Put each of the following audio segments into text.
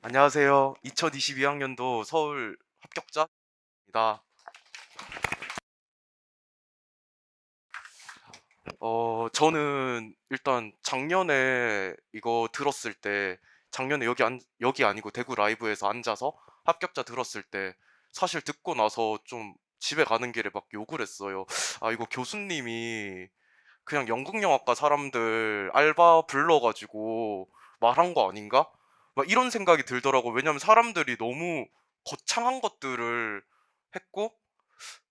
안녕하세요. 2022학년도 서울 합격자입니다. 저는 일단 작년에 이거 들었을 때, 작년에 여기 아니고 대구 라이브에서 앉아서 합격자 들었을 때, 사실 듣고 나서 좀 집에 가는 길에 막 욕을 했어요. 아, 이거 교수님이 그냥 연극영화과 사람들 알바 불러가지고 말한 거 아닌가? 막 이런 생각이 들더라고. 왜냐면 사람들이 너무 거창한 것들을 했고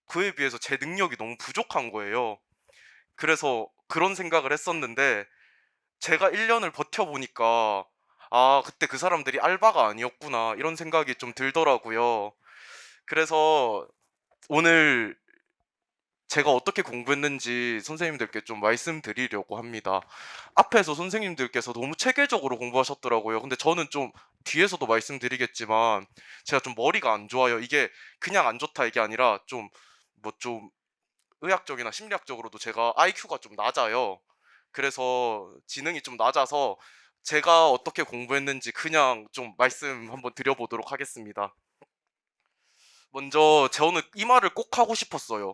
그에 비해서 제 능력이 너무 부족한 거예요. 그래서 그런 생각을 했었는데 제가 1년을 버텨보니까 아, 그때 그 사람들이 알바가 아니었구나 이런 생각이 좀 들더라고요. 그래서 오늘 제가 어떻게 공부했는지 선생님들께 좀 말씀드리려고 합니다. 앞에서 선생님들께서 너무 체계적으로 공부하셨더라고요. 근데 저는 좀 뒤에서도 말씀드리겠지만 제가 좀 머리가 안 좋아요. 이게 그냥 안 좋다 이게 아니라 좀 의학적이나 심리학적으로도 제가 IQ가 좀 낮아요. 그래서 지능이 좀 낮아서 제가 어떻게 공부했는지 그냥 좀 말씀 한번 드려보도록 하겠습니다. 먼저 저는 이 말을 꼭 하고 싶었어요.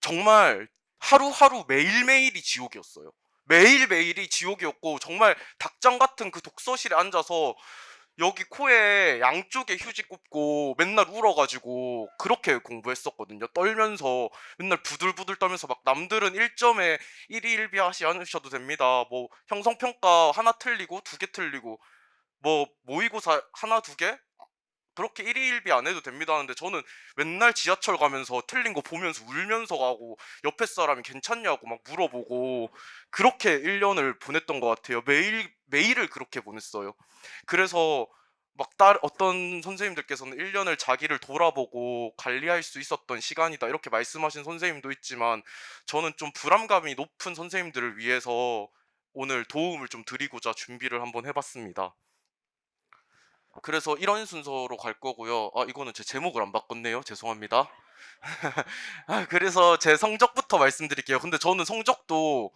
정말 하루하루 매일매일이 지옥이었어요. 매일매일이 지옥이었고 정말 닭장 같은 그 독서실에 앉아서 여기 코에 양쪽에 휴지 꽂고 맨날 울어가지고 그렇게 공부했었거든요. 떨면서 맨날 부들부들 떨면서 막 남들은 1점에 1위 1비 하시 않으셔도 됩니다. 뭐 형성평가 하나 틀리고 두 개 틀리고 뭐 모의고사 하나 두 개 그렇게 일희일비 안 해도 됩니다 하는데 저는 맨날 지하철 가면서 틀린 거 보면서 울면서 가고 옆에 사람이 괜찮냐고 막 물어보고 그렇게 1년을 보냈던 것 같아요. 매일 매일을 그렇게 보냈어요. 그래서 어떤 선생님들께서는 1년을 자기를 돌아보고 관리할 수 있었던 시간이다 이렇게 말씀하신 선생님도 있지만 저는 좀 불안감이 높은 선생님들을 위해서 오늘 도움을 좀 드리고자 준비를 한번 해봤습니다. 그래서 이런 순서로 갈 거고요. 아, 이거는 제 제목을 안 바꿨네요. 죄송합니다. 아, 그래서 제 성적부터 말씀드릴게요. 근데 저는 성적도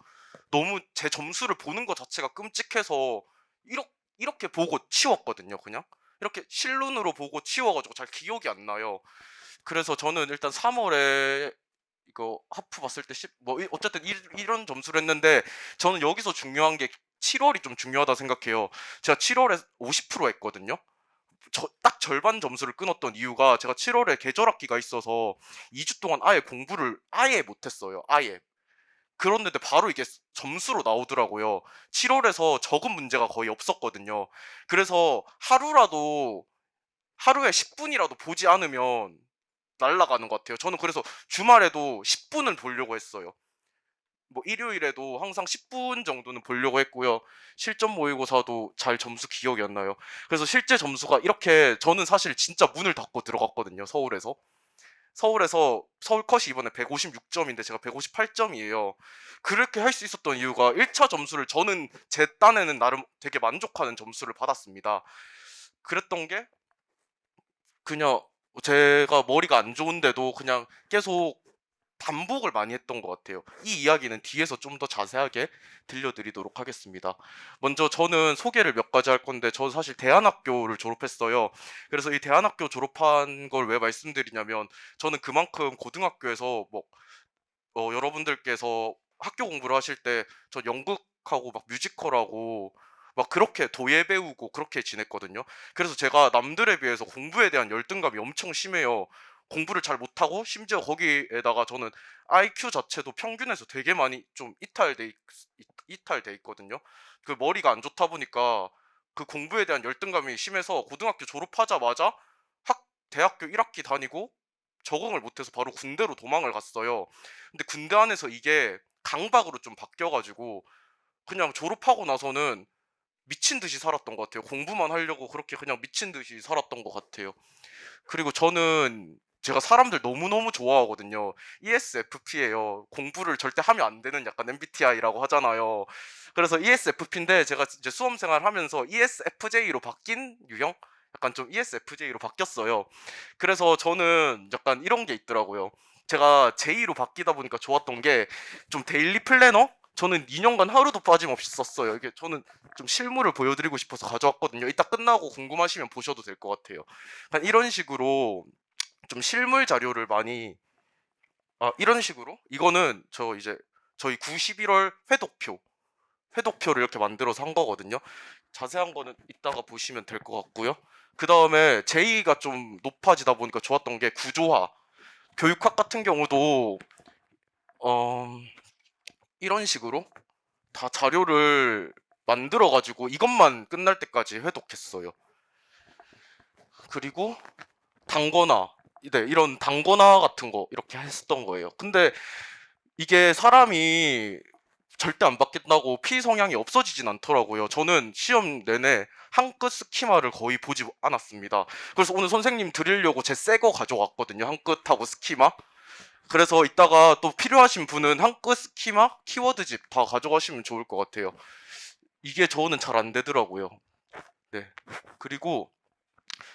너무 제 점수를 보는 것 자체가 끔찍해서 이렇게 보고 치웠거든요. 그냥 이렇게 실눈으로 보고 치워가지고 잘 기억이 안 나요. 그래서 저는 일단 3월에 이거 하프 봤을 때 어쨌든 이런 점수를 했는데 저는 여기서 중요한 게 7월이 좀 중요하다 생각해요. 제가 7월에 50% 했거든요. 딱 절반 점수를 끊었던 이유가 제가 7월에 계절학기가 있어서 2주 동안 아예 공부를 아예 못했어요. 아예. 그런데 바로 이게 점수로 나오더라고요. 7월에서 적은 문제가 거의 없었거든요. 그래서 하루에 10분이라도 보지 않으면 날아가는 것 같아요. 저는 그래서 주말에도 10분을 보려고 했어요. 뭐 일요일에도 항상 10분 정도는 보려고 했고요. 실전 모의고사도 잘 점수 기억이 안 나요. 그래서 실제 점수가 이렇게 저는 사실 진짜 문을 닫고 들어갔거든요. 서울 컷이 이번에 156점인데 제가 158점이에요. 그렇게 할 수 있었던 이유가 1차 점수를 저는 제 딴에는 나름 되게 만족하는 점수를 받았습니다. 그랬던 게 그냥 제가 머리가 안 좋은데도 그냥 계속 반복을 많이 했던 것 같아요. 이 이야기는 뒤에서 좀 더 자세하게 들려드리도록 하겠습니다. 먼저 저는 소개를 몇 가지 할 건데, 저는 사실 대안학교를 졸업했어요. 그래서 이 대안학교 졸업한 걸 왜 말씀드리냐면, 저는 그만큼 고등학교에서 여러분들께서 학교 공부를 하실 때, 저 연극하고 막 뮤지컬하고 막 그렇게 도예 배우고 그렇게 지냈거든요. 그래서 제가 남들에 비해서 공부에 대한 열등감이 엄청 심해요. 공부를 잘 못하고 심지어 거기에다가 저는 IQ 자체도 평균에서 되게 많이 좀 이탈돼 있거든요. 그 머리가 안 좋다 보니까 그 공부에 대한 열등감이 심해서 고등학교 졸업하자마자 대학교 1학기 다니고 적응을 못해서 바로 군대로 도망을 갔어요. 근데 군대 안에서 이게 강박으로 좀 바뀌어가지고 그냥 졸업하고 나서는 미친 듯이 살았던 것 같아요. 공부만 하려고 그렇게 그냥 미친 듯이 살았던 것 같아요. 그리고 저는 제가 사람들 너무너무 좋아하거든요. ESFP예요. 공부를 절대 하면 안 되는 약간 MBTI라고 하잖아요. 그래서 ESFP인데 제가 이제 수험 생활 하면서 ESFJ로 바뀐 유형? 약간 좀 ESFJ로 바뀌었어요. 그래서 저는 약간 이런 게 있더라고요. 제가 J로 바뀌다 보니까 좋았던 게 좀 데일리 플래너? 저는 2년간 하루도 빠짐없이 썼어요. 이게 저는 좀 실물을 보여드리고 싶어서 가져왔거든요. 이따 끝나고 궁금하시면 보셔도 될 것 같아요. 그러니까 이런 식으로 좀 실물 자료를 많이 이런 식으로 이거는 저 이제 저희 9, 11월 회독표를 이렇게 만들어서 한 거거든요. 자세한 거는 이따가 보시면 될 것 같고요. 그 다음에 제의가 좀 높아지다 보니까 좋았던 게 구조화. 교육학 같은 경우도 어, 이런 식으로 다 자료를 만들어 가지고 이것만 끝날 때까지 회독했어요. 그리고 단거나 이런 단거나 같은 거 이렇게 했었던 거예요. 근데 이게 사람이 절대 안 바뀐다고 피 성향이 없어지진 않더라고요. 저는 시험 내내 한끗 스키마를 거의 보지 않았습니다. 그래서 오늘 선생님 드리려고 제 새 거 가져왔거든요. 한끗하고 스키마. 그래서 이따가 또 필요하신 분은 한끗 스키마 키워드집 다 가져가시면 좋을 것 같아요. 이게 저는 잘 안 되더라고요. 네. 그리고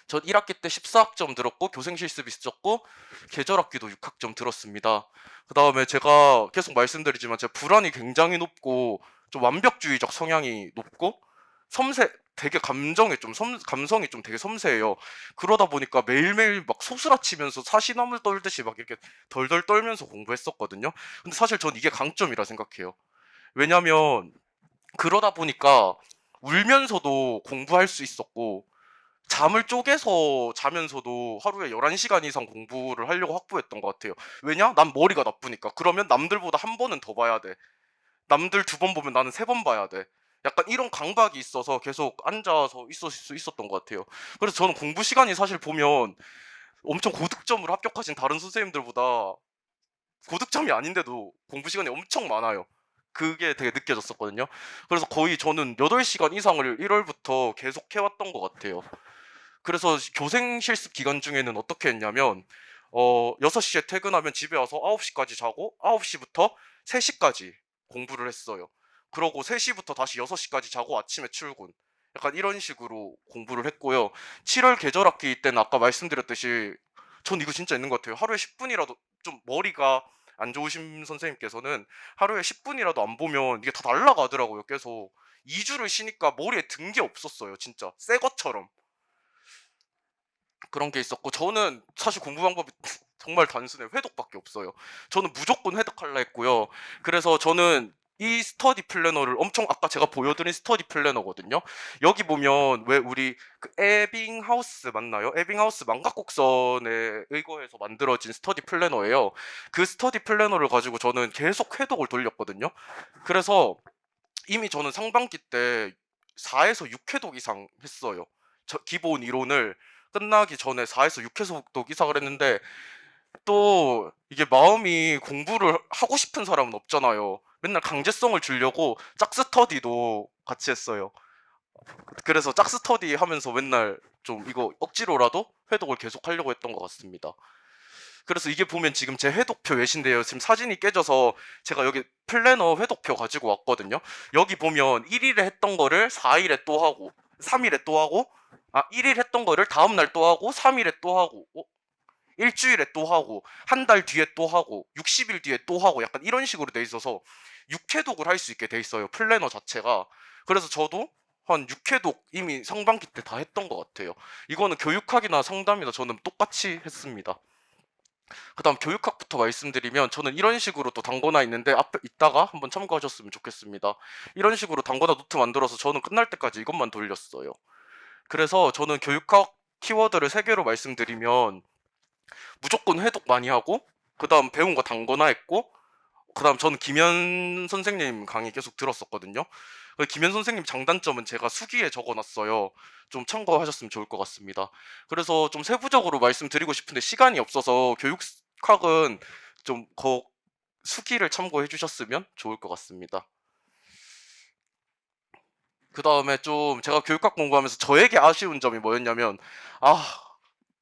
전 1학기 때 14학점 들었고 교생 실습 있었고 계절학기도 6학점 들었습니다. 그 다음에 제가 계속 말씀드리지만 제가 불안이 굉장히 높고 좀 완벽주의적 성향이 높고 되게 감성이 좀 되게 섬세해요. 그러다 보니까 매일매일 막 소스라치면서 사시나물 떨듯이 막 이렇게 덜덜 떨면서 공부했었거든요. 근데 사실 전 이게 강점이라 생각해요. 왜냐면 그러다 보니까 울면서도 공부할 수 있었고 잠을 쪼개서 자면서도 하루에 11시간 이상 공부를 하려고 확보했던 것 같아요. 왜냐? 난 머리가 나쁘니까. 그러면 남들보다 한 번은 더 봐야 돼. 남들 2번 보면 나는 3번 봐야 돼. 약간 이런 강박이 있어서 계속 앉아서 있을 수 있었던 것 같아요. 그래서 저는 공부 시간이 사실 보면 엄청 고득점으로 합격하신 다른 선생님들보다 고득점이 아닌데도 공부 시간이 엄청 많아요. 그게 되게 느껴졌었거든요. 그래서 거의 저는 8시간 이상을 1월부터 계속 해왔던 것 같아요. 그래서 교생 실습 기간 중에는 어떻게 했냐면 6시에 퇴근하면 집에 와서 9시까지 자고 9시부터 3시까지 공부를 했어요. 그러고 3시부터 다시 6시까지 자고 아침에 출근. 약간 이런 식으로 공부를 했고요. 7월 계절학기 때는 아까 말씀드렸듯이 전 이거 진짜 있는 것 같아요. 하루에 10분이라도 좀 머리가 안 좋으신 선생님께서는 하루에 10분이라도 안 보면 이게 다 날아가더라고요. 계속 2주를 쉬니까 머리에 든 게 없었어요. 진짜 새 것처럼. 그런 게 있었고 저는 사실 공부 방법이 정말 단순해요. 회독밖에 없어요. 저는 무조건 회독하려 했고요. 그래서 저는 이 스터디 플래너를 엄청 아까 제가 보여드린 스터디 플래너거든요. 여기 보면 왜 우리 그 에빙하우스 맞나요? 에빙하우스 망각곡선에 의거해서 만들어진 스터디 플래너예요. 그 스터디 플래너를 가지고 저는 계속 회독을 돌렸거든요. 그래서 이미 저는 상반기 때 4에서 6회독 이상 했어요. 기본 이론을 끝나기 전에 4에서 6회독 이상을 했는데 또 이게 마음이 공부를 하고 싶은 사람은 없잖아요. 맨날 강제성을 주려고 짝스터디도 같이 했어요. 그래서 짝스터디 하면서 맨날 좀 이거 억지로라도 회독을 계속 하려고 했던 것 같습니다. 그래서 이게 보면 지금 제 회독표 외신데요. 지금 사진이 깨져서 제가 여기 플래너 회독표 가지고 왔거든요. 여기 보면 1일에 했던 거를 4일에 또 하고 3일에 또 하고 1일 했던 거를 다음날 또 하고 3일에 또 하고 일주일에 또 하고 한 달 뒤에 또 하고 60일 뒤에 또 하고 약간 이런 식으로 돼 있어서 6회독을 할 수 있게 돼 있어요. 플래너 자체가. 그래서 저도 한 6회독 이미 상반기 때 다 했던 것 같아요. 이거는 교육학이나 상담이나 저는 똑같이 했습니다. 그다음 교육학부터 말씀드리면 저는 이런 식으로 또 단거나 있는데 앞에 이따가 한번 참고하셨으면 좋겠습니다. 이런 식으로 단거나 노트 만들어서 저는 끝날 때까지 이것만 돌렸어요. 그래서 저는 교육학 키워드를 3개로 말씀드리면 무조건 회독 많이 하고 그다음 배운 거 단거나 했고 그다음 저는 김현 선생님 강의 계속 들었었거든요. 김현 선생님 장단점은 제가 수기에 적어놨어요. 좀 참고하셨으면 좋을 것 같습니다. 그래서 좀 세부적으로 말씀드리고 싶은데 시간이 없어서 교육학은 좀 수기를 참고해 주셨으면 좋을 것 같습니다. 그 다음에 좀 제가 교육학 공부하면서 저에게 아쉬운 점이 뭐였냐면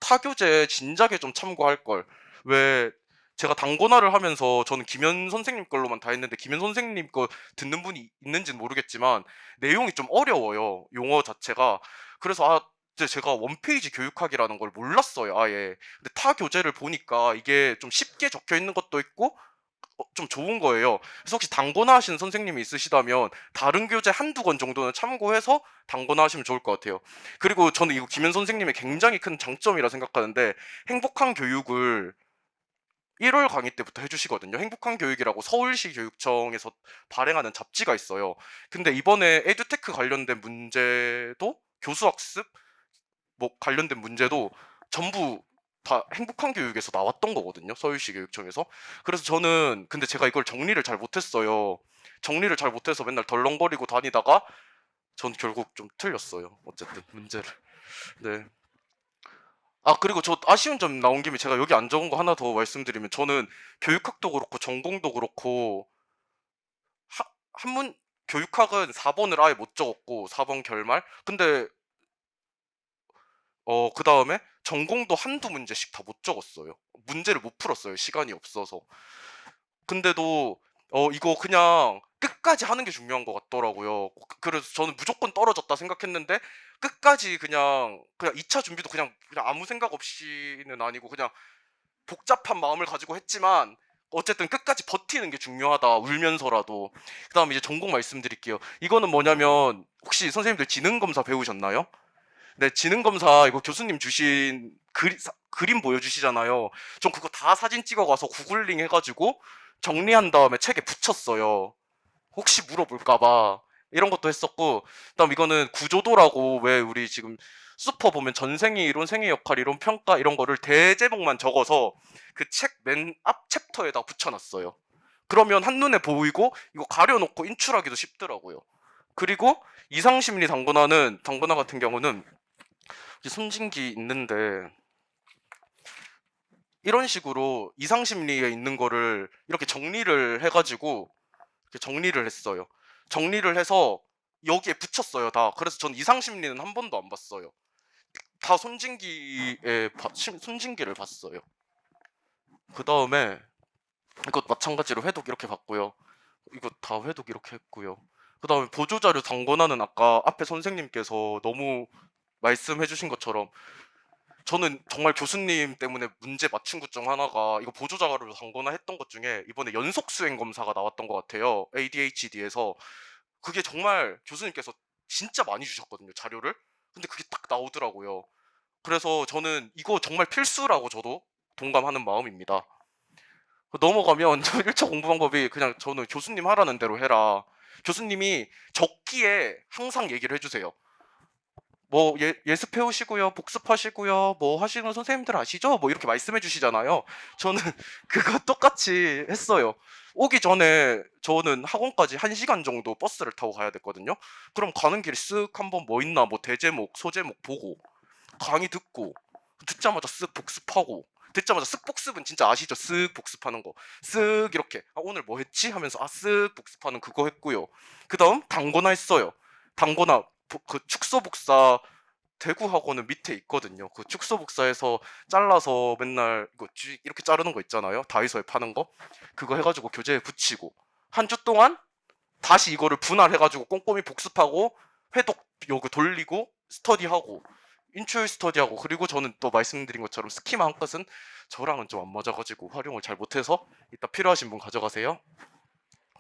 타교재 진작에 좀 참고할 걸. 왜 제가 단권화를 하면서 저는 김현 선생님 걸로만 다 했는데 김현 선생님 거 듣는 분이 있는지는 모르겠지만 내용이 좀 어려워요. 용어 자체가. 그래서 이제 제가 원페이지 교육학이라는 걸 몰랐어요, 아예. 근데 타 교재를 보니까 이게 좀 쉽게 적혀 있는 것도 있고 좀 좋은 거예요. 그래서 혹시 단거나 하시는 선생님이 있으시다면 다른 교재 한두 권 정도는 참고해서 단거나 하시면 좋을 것 같아요. 그리고 저는 이거 김현 선생님의 굉장히 큰 장점이라 생각하는데, 행복한 교육을 1월 강의 때부터 해주시거든요. 행복한 교육이라고 서울시 교육청에서 발행하는 잡지가 있어요. 근데 이번에 에듀테크 관련된 문제도, 교수학습 뭐 관련된 문제도 전부 다 행복한 교육에서 나왔던 거거든요. 서울시 교육청에서. 그래서 저는, 근데 제가 이걸 정리를 잘 못했어요. 정리를 잘 못해서 맨날 덜렁거리고 다니다가 전 결국 좀 틀렸어요. 어쨌든 문제를. 네. 아, 그리고 저 아쉬운 점 나온 김에 제가 여기 안 적은 거 하나 더 말씀드리면, 저는 교육학도 그렇고 전공도 그렇고 한문 교육학은 4번을 아예 못 적었고 4번 결말. 근데 그 다음에 전공도 한두 문제씩 다 못 적었어요. 문제를 못 풀었어요. 시간이 없어서. 근데도 이거 그냥 끝까지 하는 게 중요한 것 같더라고요. 그래서 저는 무조건 떨어졌다 생각했는데, 끝까지 그냥 2차 준비도 그냥 아무 생각 없이는 아니고 그냥 복잡한 마음을 가지고 했지만 어쨌든 끝까지 버티는 게 중요하다. 울면서라도. 그다음에 이제 전공 말씀드릴게요. 이거는 뭐냐면, 혹시 선생님들 지능검사 배우셨나요? 네, 지능검사 이거 교수님 주신 그림 보여주시잖아요. 전 그거 다 사진 찍어가서 구글링 해가지고 정리한 다음에 책에 붙였어요. 혹시 물어볼까봐. 이런 것도 했었고, 그다음 이거는 구조도라고, 왜 우리 지금 수퍼 보면 전생의 이론, 생의 역할, 이론 평가 이런 거를 대제목만 적어서 그 책 맨 앞 챕터에다 붙여놨어요. 그러면 한눈에 보이고 이거 가려놓고 인출하기도 쉽더라고요. 그리고 이상심리 당근화 같은 경우는 손진기 있는데, 이런 식으로 이상심리에 있는 거를 이렇게 정리를 해가지고 이렇게 정리를 했어요. 정리를 해서 여기에 붙였어요, 다. 그래서 전 이상심리는 한 번도 안 봤어요. 다 손진기를 봤어요. 그 다음에 이것 마찬가지로 회독 이렇게 봤고요. 이거 다 회독 이렇게 했고요. 그 다음에 보조자료 당권하는, 아까 앞에 선생님께서 너무 말씀해주신 것처럼 저는 정말 교수님 때문에 문제 맞춘 것 중 하나가, 이거 보조자료로 당거나 했던 것 중에 이번에 연속 수행 검사가 나왔던 것 같아요. ADHD에서. 그게 정말 교수님께서 진짜 많이 주셨거든요, 자료를. 근데 그게 딱 나오더라고요. 그래서 저는 이거 정말 필수라고 저도 동감하는 마음입니다. 넘어가면 저 1차 공부 방법이, 그냥 저는 교수님 하라는 대로 해라. 교수님이 적기에 항상 얘기를 해주세요. 뭐 예습해 오시고요, 복습하시고요, 뭐 하시는 선생님들 아시죠? 뭐 이렇게 말씀해 주시잖아요. 저는 그거 똑같이 했어요. 오기 전에 저는 학원까지 1시간 정도 버스를 타고 가야 됐거든요. 그럼 가는 길에 쓱 한번 뭐 있나, 뭐 대제목, 소제목 보고, 강의 듣자마자 쓱 복습하고, 듣자마자 쓱 복습은 진짜 아시죠? 쓱 복습하는 거. 쓱 이렇게, 오늘 뭐 했지? 하면서 쓱 복습하는 그거 했고요. 그 다음 단거나 했어요. 단거나 그 축소복사 대구 학원은 밑에 있거든요. 그 축소복사해서 잘라서 맨날 이거 이렇게 자르는 거 있잖아요. 다이소에 파는 거. 그거 해가지고 교재에 붙이고, 한 주 동안 다시 이거를 분할해가지고 꼼꼼히 복습하고, 회독 요거 돌리고 스터디하고, 인출 스터디하고. 그리고 저는 또 말씀드린 것처럼 스키마 한 것은 저랑은 좀 안 맞아가지고 활용을 잘 못해서, 이따 필요하신 분 가져가세요.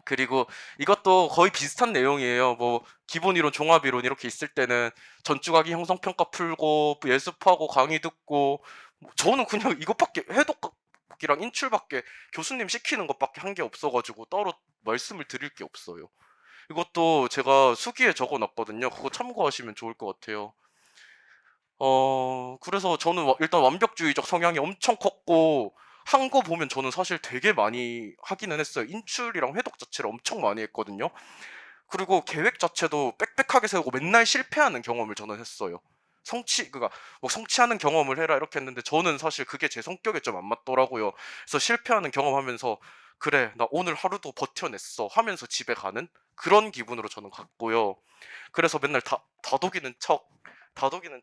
그리고 이것도 거의 비슷한 내용이에요. 뭐 기본 이론, 종합 이론 이렇게 있을 때는 전주가기 형성평가 풀고, 예습하고, 강의 듣고, 저는 그냥 이것밖에, 해독이랑 인출밖에, 교수님 시키는 것밖에 한 게 없어가지고 따로 말씀을 드릴 게 없어요. 이것도 제가 수기에 적어놨거든요. 그거 참고하시면 좋을 것 같아요. 그래서 저는 일단 완벽주의적 성향이 엄청 컸고, 한 거 보면 저는 사실 되게 많이 하기는 했어요. 인출이랑 회독 자체를 엄청 많이 했거든요. 그리고 계획 자체도 빽빽하게 세우고 맨날 실패하는 경험을 저는 했어요. 그니까 뭐 성취하는 경험을 해라 이렇게 했는데, 저는 사실 그게 제 성격에 좀 안 맞더라고요. 그래서 실패하는 경험하면서, 그래 나 오늘 하루도 버텨냈어 하면서 집에 가는 그런 기분으로 저는 갔고요. 그래서 맨날 다독이는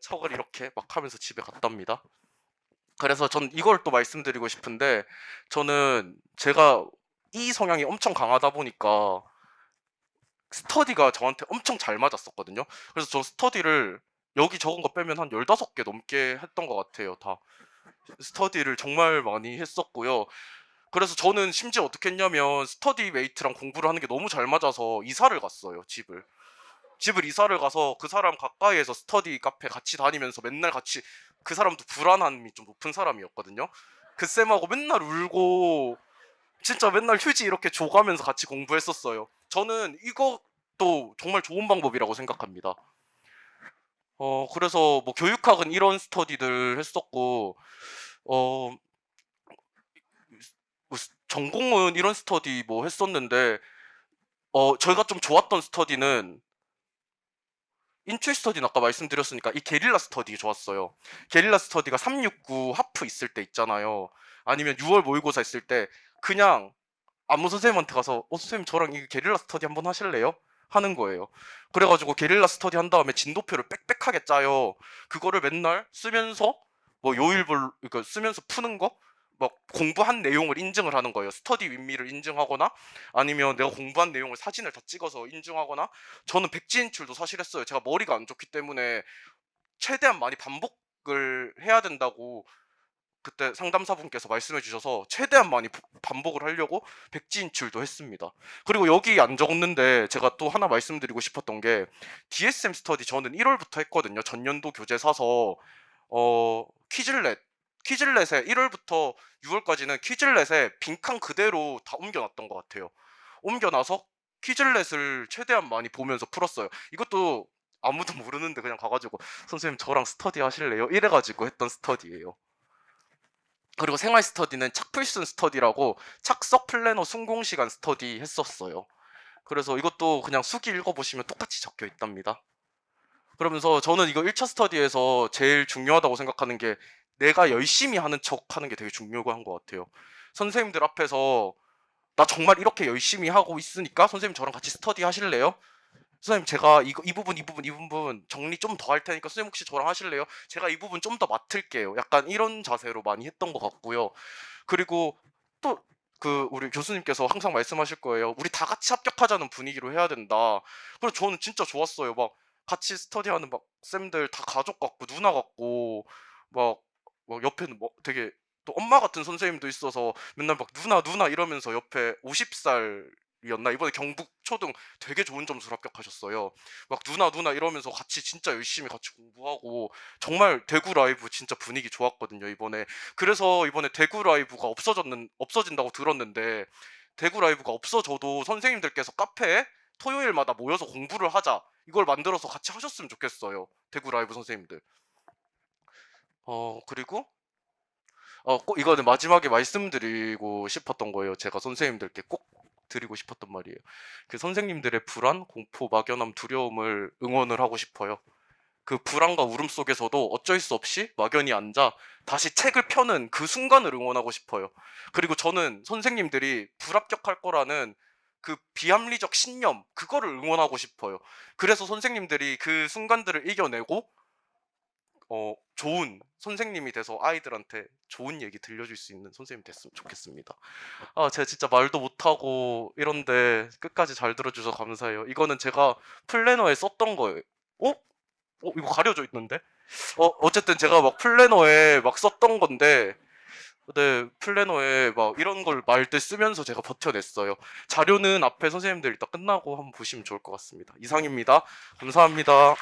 척을 이렇게 막 하면서 집에 갔답니다. 그래서 전 이걸 또 말씀드리고 싶은데, 저는 제가 이 성향이 엄청 강하다 보니까 스터디가 저한테 엄청 잘 맞았었거든요. 그래서 전 스터디를 여기 적은 거 빼면 한 15개 넘게 했던 것 같아요. 다 스터디를 정말 많이 했었고요. 그래서 저는 심지어 어떻게 했냐면 스터디메이트랑 공부를 하는 게 너무 잘 맞아서 이사를 갔어요, 집을 이사를 가서 그 사람 가까이에서 스터디 카페 같이 다니면서 맨날 같이, 그 사람도 불안함이 좀 높은 사람이었거든요. 그 쌤하고 맨날 울고 진짜 맨날 휴지 이렇게 줘가면서 같이 공부했었어요. 저는 이것도 정말 좋은 방법이라고 생각합니다. 그래서 뭐 교육학은 이런 스터디들 했었고, 어, 전공은 이런 스터디 뭐 했었는데, 저희가 좀 좋았던 스터디는, 인출 스터디는 아까 말씀드렸으니까 이 게릴라 스터디 좋았어요. 게릴라 스터디가 369 하프 있을 때 있잖아요. 아니면 6월 모의고사 있을 때 그냥 아무 선생님한테 가서 선생님 저랑 이 게릴라 스터디 한번 하실래요? 하는 거예요. 그래가지고 게릴라 스터디 한 다음에 진도표를 빽빽하게 짜요. 그거를 맨날 쓰면서 뭐 요일별, 그러니까 쓰면서 푸는 거, 막 공부한 내용을 인증을 하는 거예요. 스터디 윗미를 인증하거나 아니면 내가 공부한 내용을 사진을 다 찍어서 인증하거나. 저는 백지인출도 사실 했어요. 제가 머리가 안 좋기 때문에 최대한 많이 반복을 해야 된다고 그때 상담사분께서 말씀해 주셔서 최대한 많이 반복을 하려고 백지인출도 했습니다. 그리고 여기 안 적었는데 제가 또 하나 말씀드리고 싶었던 게, DSM 스터디 저는 1월부터 했거든요. 전년도 교재 사서 퀴즐렛에 1월부터 6월까지는 퀴즐렛에 빈칸 그대로 다 옮겨놨던 것 같아요. 옮겨놔서 퀴즐렛을 최대한 많이 보면서 풀었어요. 이것도 아무도 모르는데 그냥 가가지고 선생님 저랑 스터디 하실래요? 이래가지고 했던 스터디예요. 그리고 생활 스터디는 착필순 스터디라고 착석 플래너 순공 시간 스터디 했었어요. 그래서 이것도 그냥 수기 읽어보시면 똑같이 적혀 있답니다. 그러면서 저는 이거 1차 스터디에서 제일 중요하다고 생각하는 게, 내가 열심히 하는 척 하는 게 되게 중요한 것 같아요. 선생님들 앞에서 나 정말 이렇게 열심히 하고 있으니까 선생님 저랑 같이 스터디 하실래요? 선생님 제가 이 부분 정리 좀 더 할 테니까 선생님 혹시 저랑 하실래요? 제가 이 부분 좀 더 맡을게요. 약간 이런 자세로 많이 했던 것 같고요. 그리고 또 그 우리 교수님께서 항상 말씀하실 거예요. 우리 다 같이 합격하자는 분위기로 해야 된다. 그래서 저는 진짜 좋았어요. 막 같이 스터디하는 막 쌤들 다 가족 같고 누나 같고, 막, 막 옆에는 뭐 되게 또 엄마 같은 선생님도 있어서 맨날 막 누나 누나 이러면서 옆에 50살이었나 이번에 경북 초등 되게 좋은 점수로 합격하셨어요. 막 누나 누나 이러면서 같이 진짜 열심히 같이 공부하고, 정말 대구 라이브 진짜 분위기 좋았거든요, 이번에. 그래서 이번에 대구 라이브가 없어진다고 들었는데, 대구 라이브가 없어져도 선생님들께서 카페에 토요일마다 모여서 공부를 하자, 이걸 만들어서 같이 하셨으면 좋겠어요, 대구 라이브 선생님들. 그리고 꼭 이거는 마지막에 말씀드리고 싶었던 거예요. 제가 선생님들께 꼭 드리고 싶었던 말이에요. 그 선생님들의 불안, 공포, 막연함, 두려움을 응원을 하고 싶어요. 그 불안과 울음 속에서도 어쩔 수 없이 막연히 앉아 다시 책을 펴는 그 순간을 응원하고 싶어요. 그리고 저는 선생님들이 불합격할 거라는 그 비합리적 신념, 그거를 응원하고 싶어요. 그래서 선생님들이 그 순간들을 이겨내고 좋은 선생님이 돼서 아이들한테 좋은 얘기 들려줄 수 있는 선생님이 됐으면 좋겠습니다. 제가 진짜 말도 못하고 이런데 끝까지 잘 들어주셔서 감사해요. 이거는 제가 플래너에 썼던 거예요. 어? 이거 가려져 있는데? 어쨌든 제가 막 플래너에 막 썼던 건데, 네, 플래너에 막 이런 걸 말들 쓰면서 제가 버텨냈어요. 자료는 앞에 선생님들 이따 끝나고 한번 보시면 좋을 것 같습니다. 이상입니다. 감사합니다.